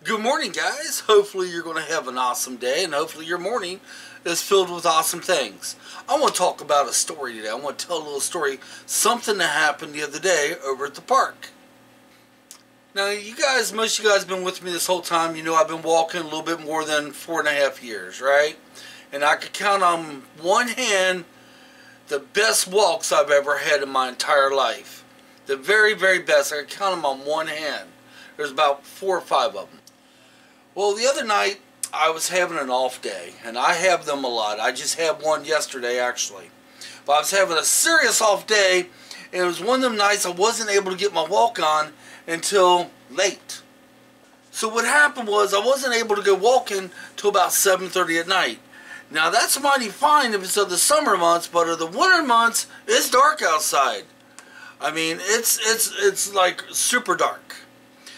Good morning, guys. Hopefully you're going to have an awesome day, and hopefully your morning is filled with awesome things. I want to talk about a story today. I want to tell a little story, something that happened the other day over at the park. Now, most of you guys have been with me this whole time. You know I've been walking a little bit more than 4.5 years, right? And I could count on one hand the best walks I've ever had in my entire life. The very, very best. I could count them on one hand. There's about 4 or 5 of them. Well, the other night, I was having an off day, and I have them a lot. I just had one yesterday, actually. But I was having a serious off day, and it was one of them nights I wasn't able to get my walk on until late. So what happened was I wasn't able to go walking till about 7:30 at night. Now, that's mighty fine if it's of the summer months, but of the winter months, it's dark outside. I mean, it's like super dark.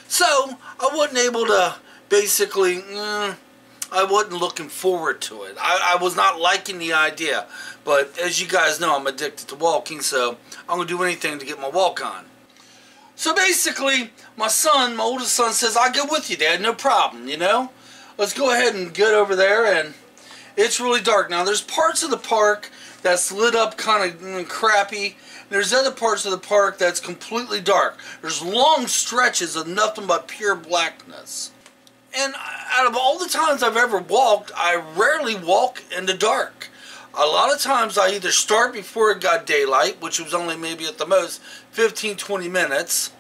So, I wasn't able to basically, I wasn't looking forward to it. I was not liking the idea. But as you guys know, I'm addicted to walking, so I'm going to do anything to get my walk on. So basically, my oldest son says, I'll go with you, Dad, no problem, you know? Let's go ahead and get over there, and it's really dark. Now, there's parts of the park that's lit up kind of crappy. There's other parts of the park that's completely dark. There's long stretches of nothing but pure blackness. And out of all the times I've ever walked, I rarely walk in the dark. A lot of times I either start before it got daylight, which was only maybe at the most 15-20 minutes,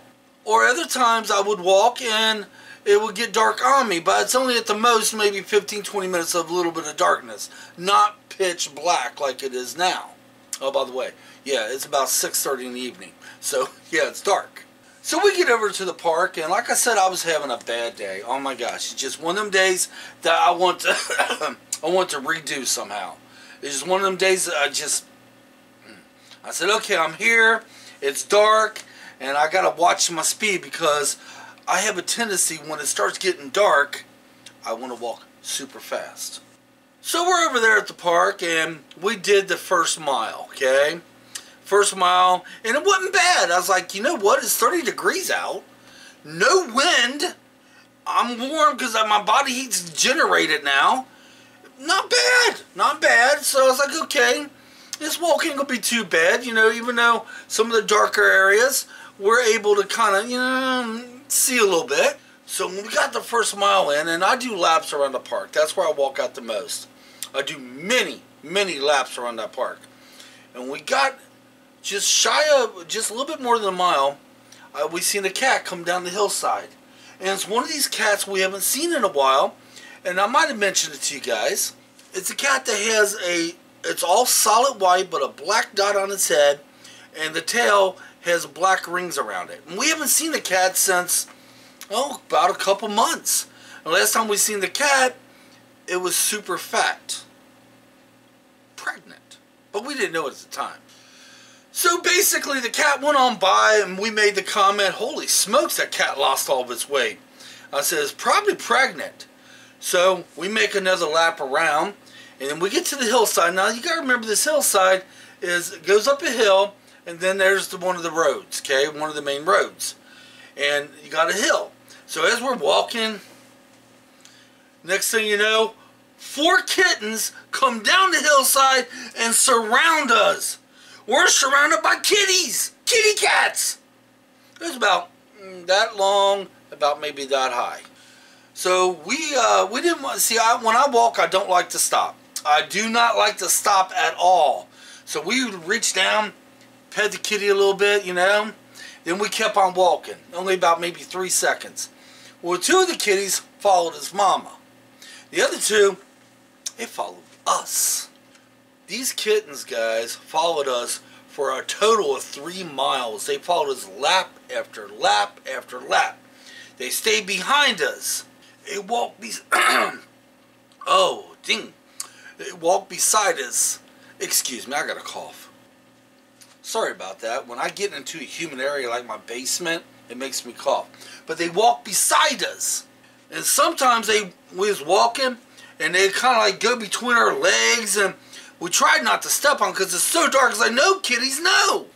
or other times I would walk and it would get dark on me, but it's only at the most maybe 15-20 minutes of a little bit of darkness, not pitch black like it is now. Oh, by the way, yeah, it's about 6:30 in the evening, so yeah, it's dark. So we get over to the park, and like I said, I was having a bad day. Oh my gosh, it's just one of them days that I want to I want to redo somehow. It's just one of them days that I said, okay, I'm here, it's dark, and I gotta watch my speed because I have a tendency when it starts getting dark, I want to walk super fast. So we're over there at the park, and we did the first mile, okay? First mile, and it wasn't bad. I was like, you know what? It's 30 degrees out. No wind. I'm warm because my body heat's generated now. Not bad. Not bad. So I was like, okay, this walk ain't going to be too bad. You know, even though some of the darker areas, we're able to kind of, you know, see a little bit. So when we got the first mile in, and I do laps around the park. That's where I walk out the most. I do many, many laps around that park. And we got just shy of, just a little bit more than a mile, we seen a cat come down the hillside. And it's one of these cats we haven't seen in a while, and I might have mentioned it to you guys. It's a cat that has it's all solid white, but a black dot on its head, and the tail has black rings around it. And we haven't seen the cat since, oh, about a couple months. The last time we seen the cat, it was super fat. Pregnant. But we didn't know it at the time. So basically the cat went on by and we made the comment, holy smokes, that cat lost all of its weight. I said, it's probably pregnant. So we make another lap around and then we get to the hillside. Now you got to remember this hillside it goes up a hill and then there's one of the roads, okay, one of the main roads. And you got a hill. So as we're walking, next thing you know, 4 kittens come down the hillside and surround us. We're surrounded by kitties, kitty cats. It was about that long, about maybe that high. So we didn't want to see. When I walk, I don't like to stop. I do not like to stop at all. So we would reach down, pet the kitty a little bit, you know. Then we kept on walking, only about maybe 3 seconds. Well, 2 of the kitties followed his mama. The other 2, they followed us. These kittens, guys, followed us for a total of 3 miles. They followed us lap after lap after lap. They stayed behind us. They walked oh, ding. They walked beside us. Excuse me, I got a cough. Sorry about that. When I get into a humid area like my basement, it makes me cough. But they walked beside us. And sometimes we was walking, and they kind of like go between our legs, and we tried not to step on because it's so dark. It's like, no, kitties, no.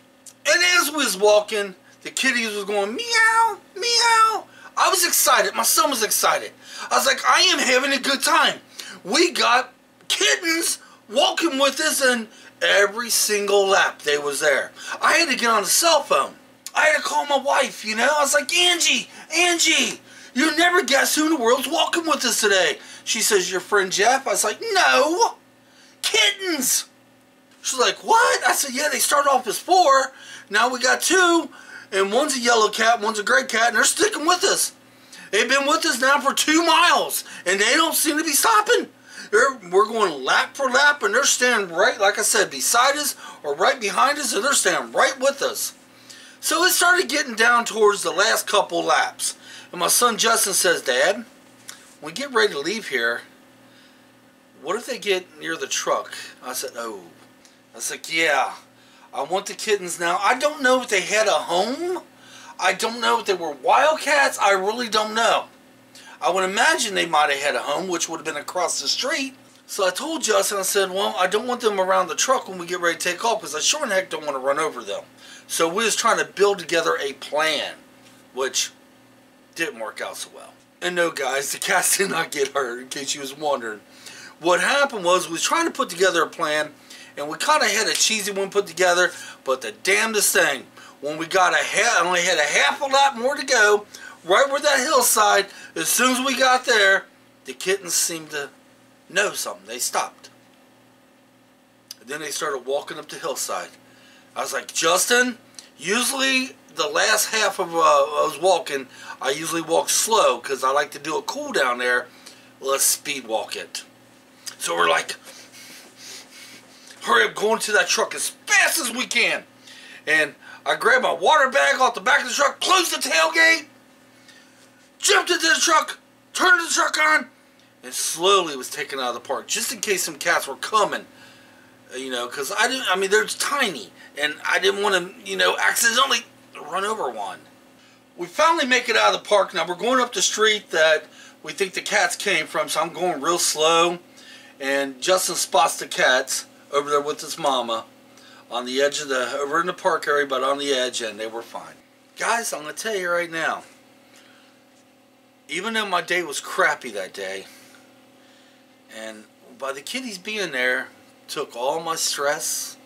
And as we was walking, the kitties was going, meow, meow. I was excited. My son was excited. I was like, I am having a good time. We got Kittens walking with us, and every single lap they was there. I had to get on the cell phone. I had to call my wife, you know. I was like, Angie, you never guess who in the world's walking with us today. She says, your friend Jeff. I was like, no, Kittens. She's like, what? I said, yeah, they started off as 4. Now we got 2. And one's a yellow cat, one's a gray cat, and they're sticking with us. They've been with us now for 2 miles, and they don't seem to be stopping. We're going lap for lap, and they're standing right, like I said, beside us or right behind us, and they're standing right with us. So it started getting down towards the last couple laps. And my son Justin says, Dad, when we get ready to leave here, what if they get near the truck? I said, oh. I was like, yeah. I want the Kittens now. I don't know if they had a home. I don't know if they were wildcats. I really don't know. I would imagine they might have had a home, which would have been across the street. So I told Justin, I said, well, I don't want them around the truck when we get ready to take off, because I sure in heck don't want to run over them. So we was trying to build together a plan, which didn't work out so well. And no, guys, the cats did not get hurt, in case you was wondering. What happened was we was trying to put together a plan, and we kind of had a cheesy one put together, but the damnedest thing, when we got only had a half a lap more to go, right where that hillside, as soon as we got there, the Kittens seemed to know something. They stopped. And then they started walking up the hillside. I was like, Justin, usually the last half of I was walking, I usually walk slow because I like to do a cool down there. Let's speed walk it. So we're like, hurry up, going to that truck as fast as we can. And I grabbed my water bag off the back of the truck, closed the tailgate, jumped into the truck, turned the truck on, and slowly was taken out of the park, just in case some cats were coming, you know, because I mean, they're tiny, and I didn't want to, you know, accidentally run over one. We finally make it out of the park. Now we're going up the street that we think the cats came from, so I'm going real slow, and Justin spots the cats over there with his mama on the edge of over in the park area, but on the edge, and they were fine. Guys, I'm going to tell you right now, even though my day was crappy that day, and by the kitties being there, took all my stress,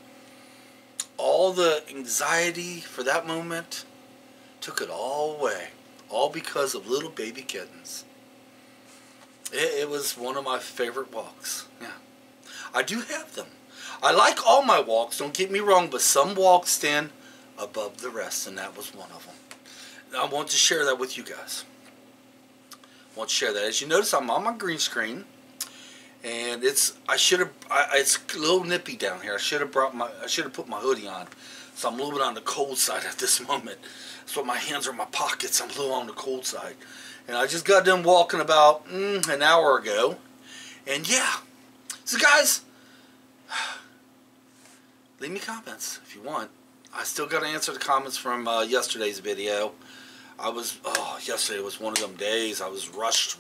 all the anxiety for that moment, took it all away, all because of little baby kittens. It was one of my favorite walks. Yeah, I do have them. I like all my walks, don't get me wrong, but some walks stand above the rest, and that was one of them. I want to share that with you guys. I want to share that. As you notice, I'm on my green screen, and it's a little nippy down here. I should have put my hoodie on, so I'm a little bit on the cold side at this moment. So my hands are in my pockets. I'm a little on the cold side, and I just got done walking about an hour ago, and yeah. So guys, leave me comments if you want. I still got to answer the comments from yesterday's video. Yesterday was one of them days. I was rushed.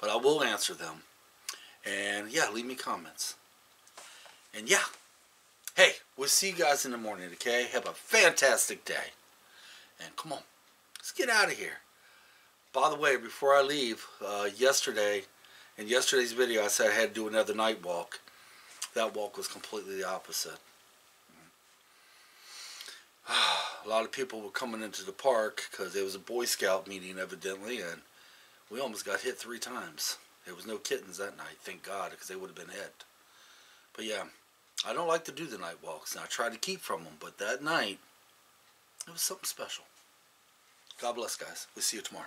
But I will answer them. And yeah, leave me comments. And yeah. Hey, we'll see you guys in the morning, okay? Have a fantastic day. And come on, let's get out of here. By the way, before I leave, in yesterday's video, I said I had to do another night walk. That walk was completely the opposite. A lot of people were coming into the park because there was a Boy Scout meeting evidently, and we almost got hit 3 times. There was no kittens that night, thank God, because they would have been hit. But yeah, I don't like to do the night walks, and I try to keep from them, but that night, it was something special. God bless, guys. We'll see you tomorrow.